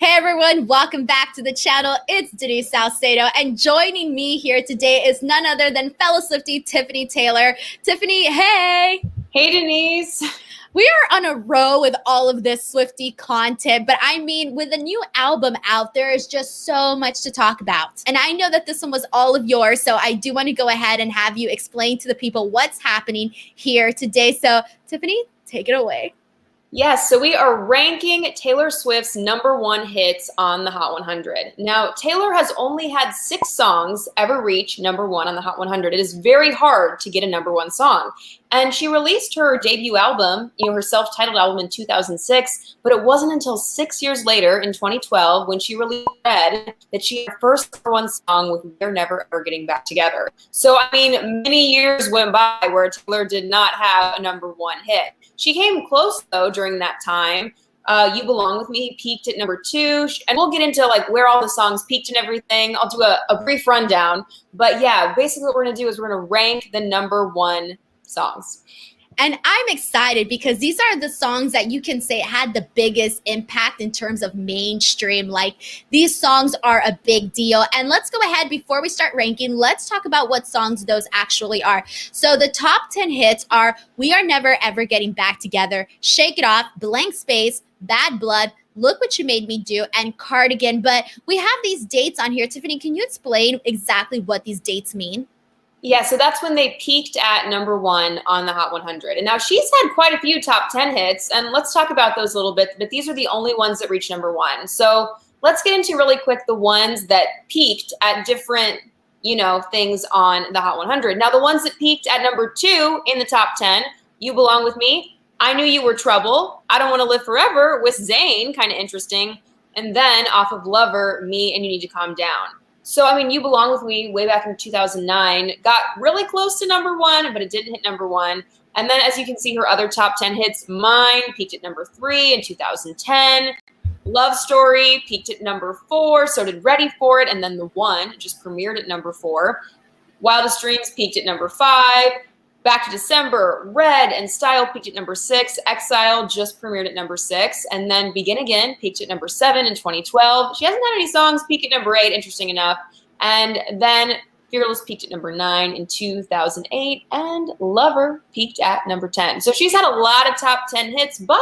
Hey everyone, welcome back to the channel. It's Denise Salcedo, and joining me here today is none other than fellow Swiftie Tiffany Taylor. Tiffany, hey! Hey Denise. We are on a row with all of this Swiftie content, but I mean, with a new album out, there is just so much to talk about. And I know that this one was all of yours, so I do want to go ahead and have you explain to the people what's happening here today. So, Tiffany, take it away. Yes, so we are ranking Taylor Swift's #1 hits on the Hot 100. Now, Taylor has only had 6 songs ever reach #1 on the Hot 100. It is very hard to get a #1 song. And she released her debut album, her self-titled album in 2006, but it wasn't until 6 years later in 2012 when she released Red that she had her first #1 song with We're Never Ever Getting Back Together. So, I mean, many years went by where Taylor did not have a #1 hit. She came close, though, during that time. You Belong With Me peaked at #2, and we'll get into like where all the songs peaked and everything. I'll do a brief rundown, but yeah, basically what we're gonna do is we're gonna rank the #1 songs. And I'm excited because these are the songs that you can say had the biggest impact in terms of mainstream. Like, these songs are a big deal. And let's go ahead, before we start ranking, let's talk about what songs those actually are. So the top 10 hits are We Are Never Ever Getting Back Together, Shake It Off, Blank Space, Bad Blood, Look What You Made Me Do, and Cardigan. But we have these dates on here. Tiffany, can you explain exactly what these dates mean? Yeah, so that's when they peaked at #1 on the Hot 100. And now she's had quite a few top 10 hits, and let's talk about those a little bit, but these are the only ones that reached #1. So let's get into really quick the ones that peaked at different, things on the Hot 100. Now, the ones that peaked at #2 in the top 10, You Belong With Me, I Knew You Were Trouble, I Don't Want to Live Forever with Zayn, kind of interesting, and then off of Lover, Me and You Need to Calm Down. So, I mean, You Belong With Me way back in 2009 got really close to #1, but it didn't hit #1. And then, as you can see, her other top 10 hits, Mine peaked at #3 in 2010. Love Story peaked at #4, so did Ready For It, and then The One just premiered at #4. Wildest Dreams peaked at #5. Back to December, Red and Style peaked at #6. Exile just premiered at #6. And then Begin Again peaked at #7 in 2012. She hasn't had any songs peak at #8, interesting enough. And then Fearless peaked at #9 in 2008. And Lover peaked at #10. So she's had a lot of top 10 hits, but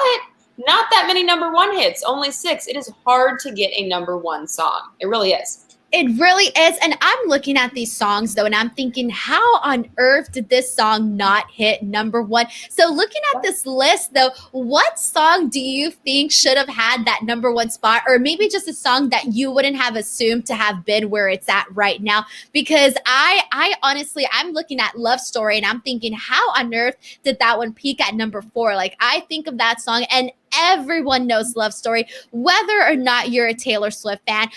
not that many #1 hits, only 6. It is hard to get a #1 song. It really is. It really is. And I'm looking at these songs, though, and I'm thinking, how on earth did this song not hit #1? So looking at this list, though, what song do you think should have had that #1 spot? Or maybe just a song that you wouldn't have assumed to have been where it's at right now? Because I honestly, I'm looking at Love Story, and I'm thinking, how on earth did that one peak at #4? Like, I think of that song, and everyone knows Love Story, whether or not you're a Taylor Swift fan.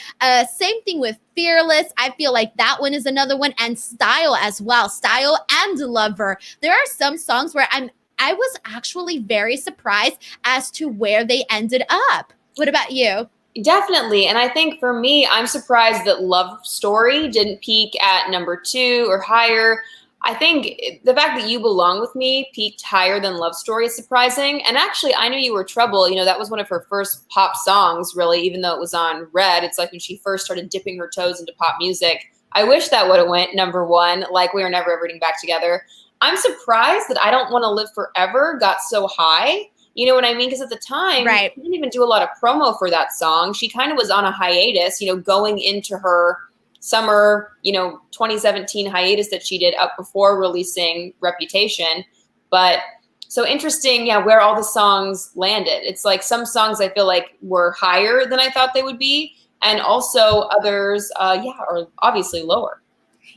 Same thing with Fearless. I feel like that one is another one, and Style as well. Style and Lover. There are some songs where I was actually very surprised as to where they ended up. What about you? Definitely. And I think for me, I'm surprised that Love Story didn't peak at #2 or higher. I think the fact that You Belong With Me peaked higher than Love Story is surprising. And actually, I Knew You Were Trouble, that was one of her first pop songs, really, even though it was on Red. It's like when she first started dipping her toes into pop music. I wish that would have went #1, like We Are Never Ever Getting Back Together. I'm surprised that I Don't Want to Live Forever got so high. You know what I mean? Because at the time, Right. She didn't even do a lot of promo for that song. She kind of was on a hiatus, going into her summer, 2017 hiatus that she did up before releasing Reputation. But so interesting, yeah, where all the songs landed. It's like some songs I feel like were higher than I thought they would be, and also others, are obviously lower.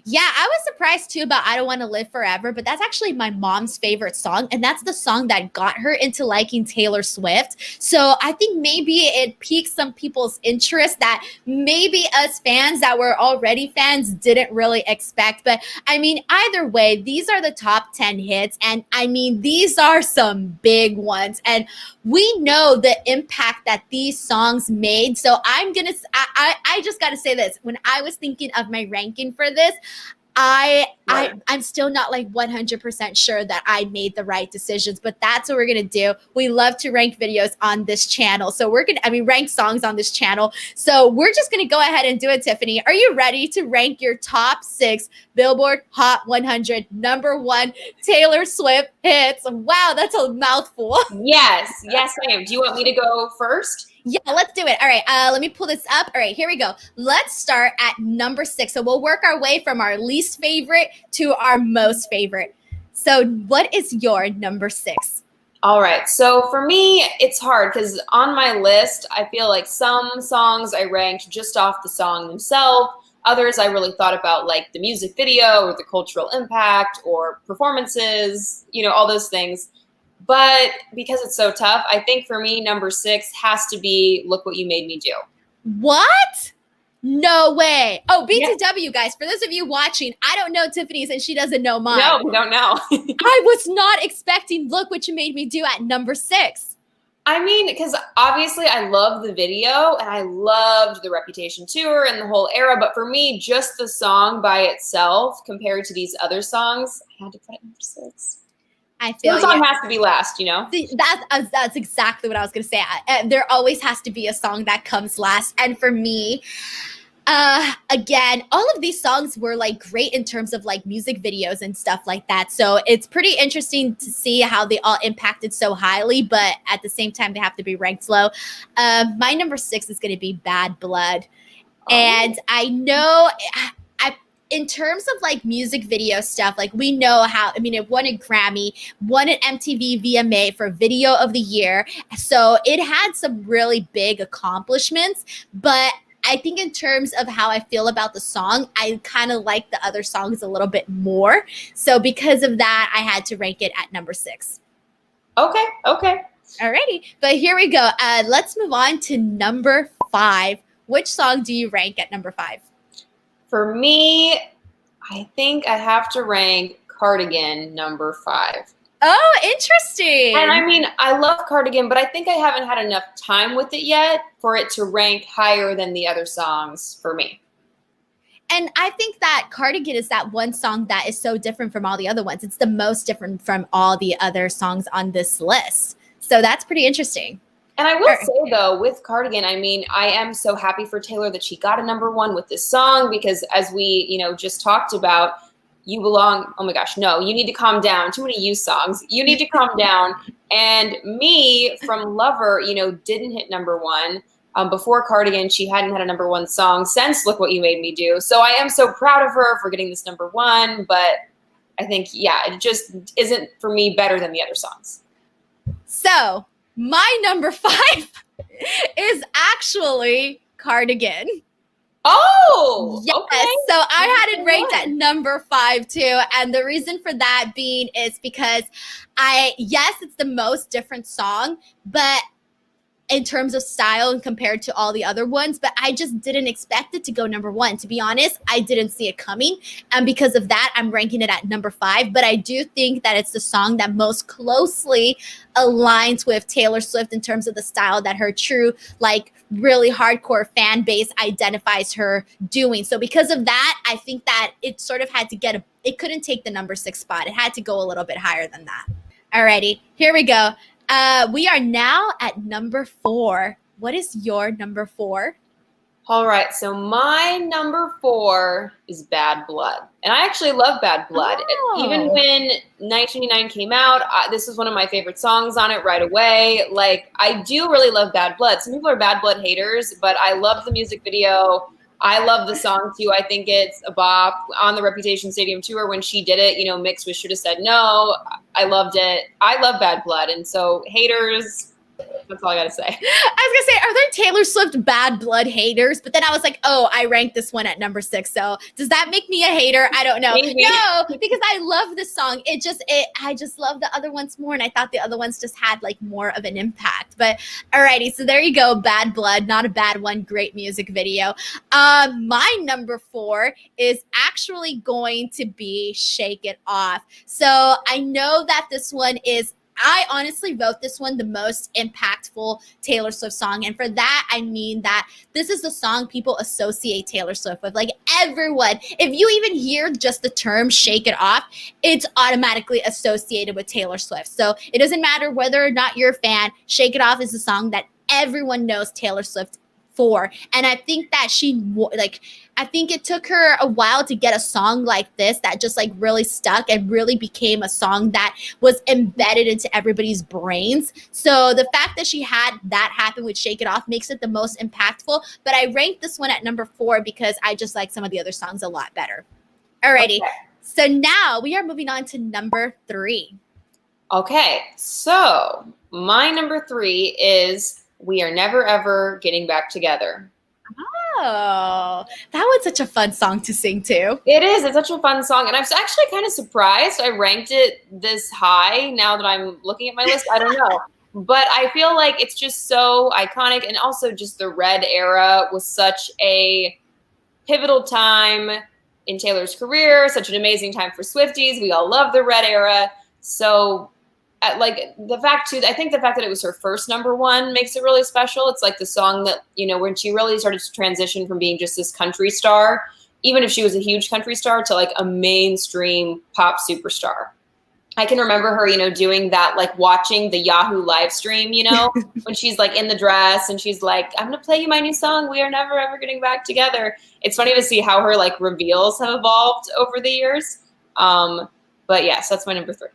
Yeah, I was surprised too about I Don't Want to Live Forever, but that's actually my mom's favorite song. And that's the song that got her into liking Taylor Swift. So I think maybe it piqued some people's interest that maybe us fans that were already fans didn't really expect. But I mean, either way, these are the top 10 hits. And I mean, these are some big ones. And we know the impact that these songs made. So I just got to say this. When I was thinking of my ranking for this, I'm still not like 100% sure that I made the right decisions, but that's what we're gonna do. We love to rank videos on this channel, so rank songs on this channel. So we're just gonna go ahead and do it. Tiffany, are you ready to rank your top 6 Billboard Hot 100 #1 Taylor Swift hits? Wow, that's a mouthful. Yes, I am. Do you want me to go first? Yeah, let's do it. All right, let me pull this up. All right, here we go. Let's start at number 6. So we'll work our way from our least favorite to our most favorite. So what is your number 6? All right, so for me, it's hard because on my list, I feel like some songs I ranked just off the song themselves. Others I really thought about, like the music video or the cultural impact or performances, all those things. But because it's so tough, I think for me, number 6 has to be Look What You Made Me Do. What? No way. Oh, BTW, guys, for those of you watching, I don't know Tiffany's and she doesn't know mine. No, we don't know. I was not expecting Look What You Made Me Do at number 6. I mean, because obviously I love the video and I loved the Reputation tour and the whole era. But for me, just the song by itself compared to these other songs, I had to put it number 6. I feel the song has to be last, That's exactly what I was going to say. There always has to be a song that comes last. And for me, again, all of these songs were like great in terms of like music videos and stuff like that. So it's pretty interesting to see how they all impacted so highly, but at the same time, they have to be ranked low. My number 6 is going to be Bad Blood. Oh. And I know in terms of like music video stuff, like we know how, it won a Grammy, won an MTV VMA for Video of the Year. So it had some really big accomplishments, but I think in terms of how I feel about the song, I kind of like the other songs a little bit more. So because of that, I had to rank it at number 6. Okay. Alrighty, but here we go. Let's move on to number 5. Which song do you rank at number 5? For me, I think I have to rank Cardigan number 5. Oh, interesting. And I mean, I love Cardigan, but I think I haven't had enough time with it yet for it to rank higher than the other songs for me. And I think that Cardigan is that one song that is so different from all the other ones. It's the most different from all the other songs on this list. So that's pretty interesting. And I will say, though, with Cardigan, I mean, I am so happy for Taylor that she got a number 1 with this song because as we, just talked about, You Belong, oh my gosh, no, You Need to Calm Down, too many You songs, You Need to Calm Down. And Me from Lover, didn't hit number 1. Before Cardigan, she hadn't had a number 1 song since Look What You Made Me Do. So I am so proud of her for getting this number 1, but I think, it just isn't, for me, better than the other songs. So my number 5 is actually Cardigan. Oh, yes. Okay. So I had it ranked at number 5 too. And the reason for that being is because it's the most different song, but in terms of style and compared to all the other ones, but I just didn't expect it to go number 1. To be honest, I didn't see it coming. And because of that, I'm ranking it at number 5. But I do think that it's the song that most closely aligns with Taylor Swift in terms of the style that her true, like really hardcore fan base identifies her doing. So because of that, I think that it sort of had to it couldn't take the number 6 spot. It had to go a little bit higher than that. Alrighty, here we go. We are now at number 4. What is your number 4? All right, so my number 4 is Bad Blood. And I actually love Bad Blood. Oh. Even when 1999 came out, this was one of my favorite songs on it right away. Like, I do really love Bad Blood. Some people are Bad Blood haters, but I love the music video. I love the song too. I think it's a bop. On the Reputation Stadium tour when she did it, Mix should have said no. I loved it. I love Bad Blood. And so haters, that's all I got to say. I was going to say, are there Taylor Swift Bad Blood haters? But then I was like, oh, I ranked this one at number 6. So does that make me a hater? I don't know. Maybe. No, because I love this song. I just love the other ones more. And I thought the other ones just had like more of an impact. But alrighty, so there you go. Bad Blood, not a bad one. Great music video. My number 4 is actually going to be Shake It Off. So I know that this one is I honestly vote this one the most impactful Taylor Swift song. And for that, I mean that this is the song people associate Taylor Swift with. Like everyone, if you even hear just the term Shake It Off, it's automatically associated with Taylor Swift. So it doesn't matter whether or not you're a fan, Shake It Off is a song that everyone knows Taylor Swift for. And I think that I think it took her a while to get a song like this that just like really stuck and really became a song that was embedded into everybody's brains. So the fact that she had that happen with Shake It Off makes it the most impactful. But I ranked this one at number 4 because I just like some of the other songs a lot better. Alrighty. Okay. So now we are moving on to number 3. Okay. So my number 3 is We Are Never Ever Getting Back Together. Oh, that was such a fun song to sing too. It is. It's such a fun song. And I'm actually kind of surprised I ranked it this high now that I'm looking at my list. I don't know. But I feel like it's just so iconic. And also just the Red era was such a pivotal time in Taylor's career, such an amazing time for Swifties. We all love the Red era. So like the fact too, I think the fact that it was her first number 1 makes it really special. It's like the song that, you know, when she really started to transition from being just this country star, even if she was a huge country star, to like a mainstream pop superstar. I can remember her, you know, doing that, like watching the Yahoo live stream, you know, when she's like in the dress and she's like, I'm going to play you my new song. We Are Never Ever Getting Back Together. It's funny to see how her like reveals have evolved over the years. But yes, that's my number 3.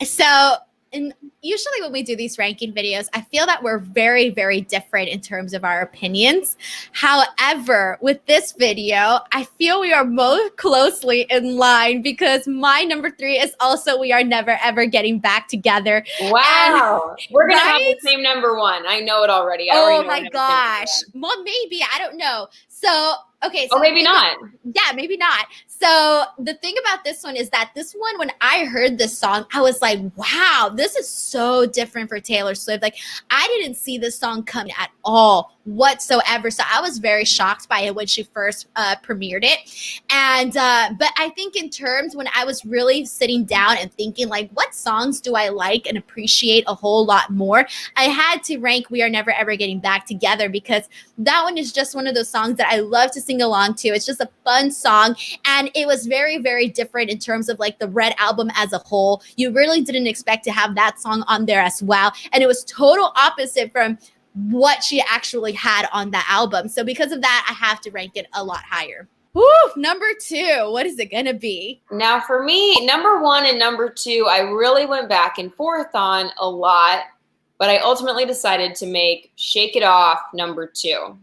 So, and usually when we do these ranking videos, I feel that we're very, very different in terms of our opinions. However, with this video, I feel we are most closely in line because my number 3 is also We Are Never Ever Getting Back Together. Wow. And, we're going to have the same number 1. I know it already. Oh my gosh. Well, maybe. I don't know. So, okay. So maybe not. Yeah, maybe not. So the thing about this one is that this one, when I heard this song, I was like, wow, this is so different for Taylor Swift. Like, I didn't see this song coming at all whatsoever. So I was very shocked by it when she first premiered it. And, but I think in terms when I was really sitting down and thinking like, what songs do I like and appreciate a whole lot more? I had to rank We Are Never Ever Getting Back Together because that one is just one of those songs that I love to sing along to. It's just a fun song. And it was very, very different in terms of like the Red album as a whole. You really didn't expect to have that song on there as well. And it was total opposite from what she actually had on that album. So because of that, I have to rank it a lot higher. Woo, number 2, what is it going to be? Now for me, number 1 and number 2, I really went back and forth on a lot, but I ultimately decided to make Shake It Off number 2.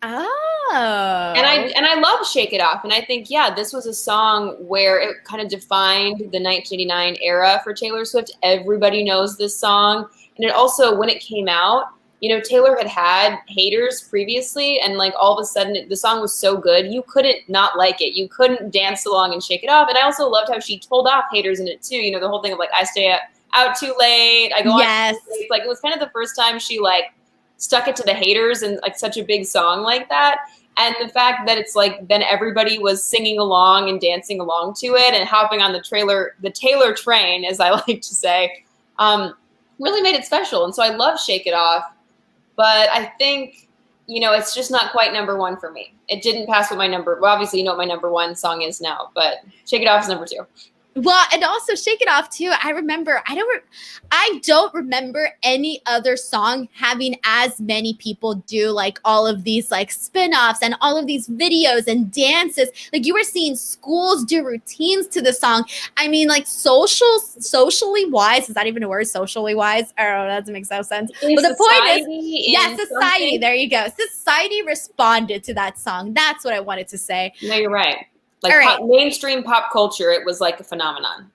Oh. And I love Shake It Off. And I think, yeah, this was a song where it kind of defined the 1989 era for Taylor Swift. Everybody knows this song. And it also, when it came out, you know, Taylor had haters previously, and like all of a sudden the song was so good, you couldn't not like it. You couldn't dance along and shake it off. And I also loved how she told off haters in it too. You know, the whole thing of like, I stay out too late. I go on. It's like, it was kind of the first time she like stuck it to the haters in like such a big song like that. And the fact that it's like, then everybody was singing along and dancing along to it and hopping on the Taylor train, as I like to say, really made it special. And so I love Shake It Off. But I think, you know, it's just not quite number 1 for me. It didn't pass what well, obviously, you know what my number 1 song is now, but Shake It Off is number 2. Well, and also Shake It Off too. I remember, I don't remember any other song having as many people do like all of these like spin-offs and all of these videos and dances. Like you were seeing schools do routines to the song. I mean, like socially wise, is that even a word? Socially wise? I don't know, that doesn't make no sense. But the point is, yeah, society, something? There you go. Society responded to that song. That's what I wanted to say. No, you're right. Like mainstream pop culture, it was like a phenomenon.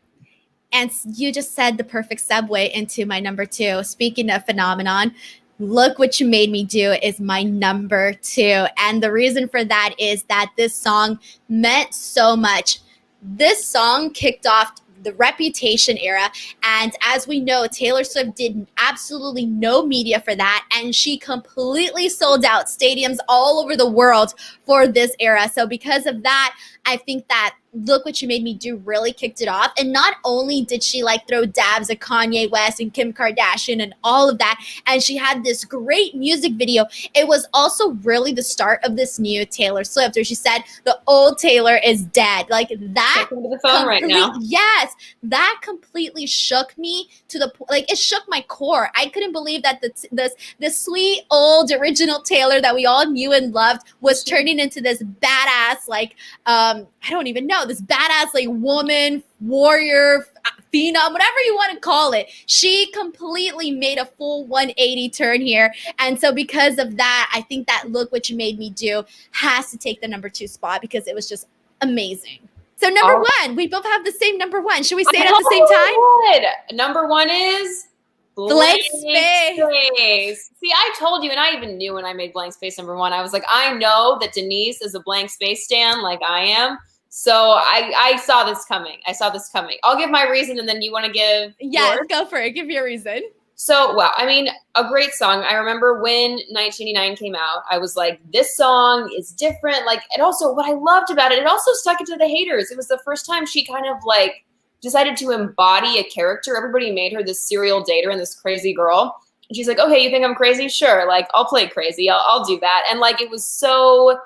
And you just said the perfect segue into my number 2. Speaking of phenomenon, Look What You Made Me Do is my number 2. And the reason for that is that this song meant so much. This song kicked off the Reputation era. And as we know, Taylor Swift did absolutely no media for that. And she completely sold out stadiums all over the world for this era. So because of that, I think that Look What You Made Me Do really kicked it off. And not only did she like throw dabs at Kanye West and Kim Kardashian and all of that, and she had this great music video, it was also really the start of this new Taylor Swift, where she said the old Taylor is dead. Like that. Talking to the phone right now. Yes, that completely shook me to the like it shook my core. I couldn't believe that this sweet old original Taylor that we all knew and loved was turning into this badass like I don't even know, this badass like woman, warrior, phenom, whatever you want to call it. She completely made a full 180 turn here. And so because of that, I think that Look What You Made Me Do has to take the number 2 spot because it was just amazing. So number 1, we both have the same number 1. Should we say it at the same time? Good. Number 1 is Blank Space. See, I told you, and I even knew when I made Blank Space number 1, I was like, I know that Denise is a Blank Space stan like I am. So I saw this coming. I'll give my reason, and then you want to give yours? Go for it. Give your reason. So, wow. I mean, a great song. I remember when 1989 came out, I was like, this song is different. Like, and also what I loved about it, it also stuck it to the haters. It was the first time she kind of like decided to embody a character. Everybody made her this serial dater and this crazy girl. And she's like, okay, you think I'm crazy? Sure. Like, I'll play crazy. I'll do that. And like, it was so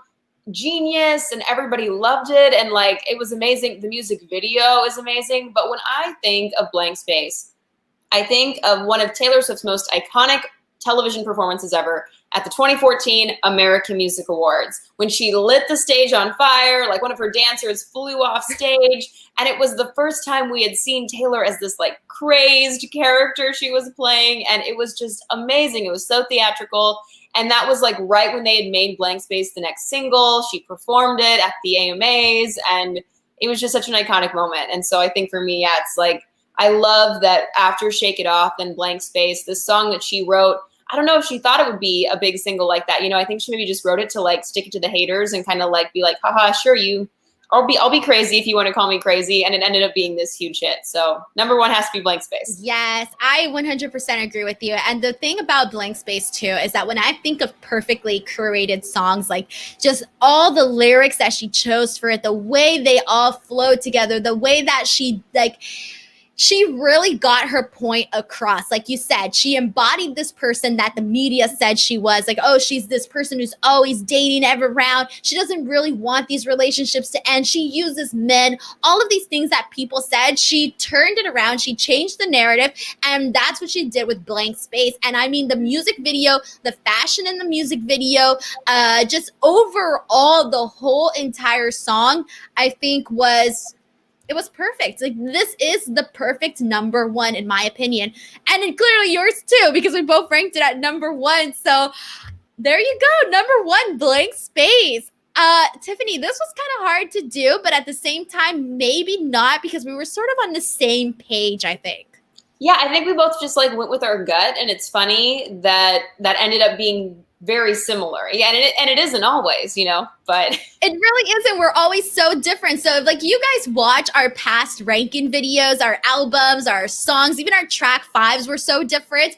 genius and everybody loved it. And like, it was amazing. The music video is amazing. But when I think of Blank Space, I think of one of Taylor Swift's most iconic television performances ever at the 2014 American Music Awards, when she lit the stage on fire, like one of her dancers flew off stage. And it was the first time we had seen Taylor as this like crazed character she was playing. And it was just amazing. It was so theatrical. And that was like right when they had made Blank Space the next single. She performed it at the AMAs, and it was just such an iconic moment. And so I think for me, yeah, it's like, I love that after Shake It Off and Blank Space, this song that she wrote, I don't know if she thought it would be a big single like that. You know, I think she maybe just wrote it to like stick it to the haters and kind of like be like, haha, sure, I'll be crazy if you want to call me crazy. And it ended up being this huge hit. So number 1 has to be Blank Space. Yes, I 100% agree with you. And the thing about Blank Space too is that when I think of perfectly curated songs, like just all the lyrics that she chose for it, the way they all flow together, the way that she really got her point across. Like you said, she embodied this person that the media said she was. Like, oh, she's this person who's always dating around. She doesn't really want these relationships to end. She uses men. All of these things that people said, she turned it around. She changed the narrative. And that's what she did with Blank Space. And I mean, the music video, the fashion in the music video, just overall, the whole entire song, I think it was perfect. Like, this is the perfect number 1 in my opinion. And clearly yours too, because we both ranked it at number 1. So there you go. Number 1, Blank Space. Tiffany, this was kind of hard to do, but at the same time, maybe not, because we were sort of on the same page, I think. Yeah, I think we both just like went with our gut, and it's funny that ended up being very similar. Yeah, and it isn't always, you know, but it really isn't. We're always so different. So if like you guys watch our past ranking videos, our albums, our songs, even our track 5s were so different.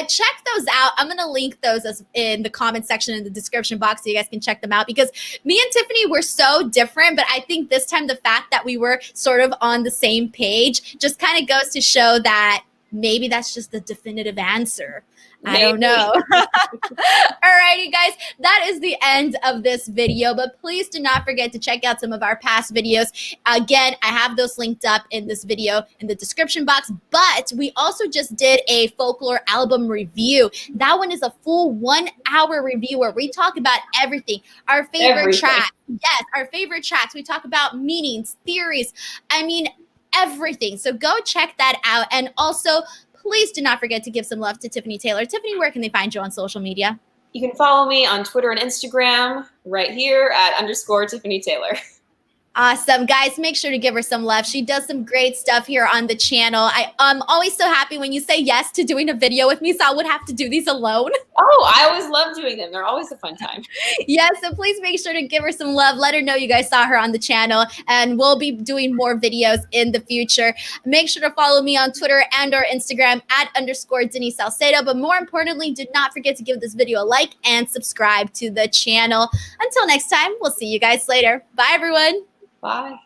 Check those out. I'm going to link those in the comment section in the description box so you guys can check them out, because me and Tiffany were so different. But I think this time the fact that we were sort of on the same page just kind of goes to show that maybe that's just the definitive answer. I don't know. Alrighty, guys, that is the end of this video, but please do not forget to check out some of our past videos. Again, I have those linked up in this video in the description box, but we also just did a folklore album review. That one is a full 1-hour review where we talk about everything. Our favorite tracks. Yes, our favorite tracks. We talk about meanings, theories. I mean, everything. So go check that out. And also, please do not forget to give some love to Tiffany Taylor. Tiffany, where can they find you on social media? You can follow me on Twitter and Instagram right here at _Tiffany Taylor. Awesome. Guys, make sure to give her some love. She does some great stuff here on the channel. I'm always so happy when you say yes to doing a video with me, so I would have to do these alone. Oh, I always love doing them. They're always a fun time. Yes, so please make sure to give her some love. Let her know you guys saw her on the channel, and we'll be doing more videos in the future. Make sure to follow me on Twitter and or Instagram at _Denise Salcedo. But more importantly, do not forget to give this video a like and subscribe to the channel. Until next time, we'll see you guys later. Bye, everyone. Bye.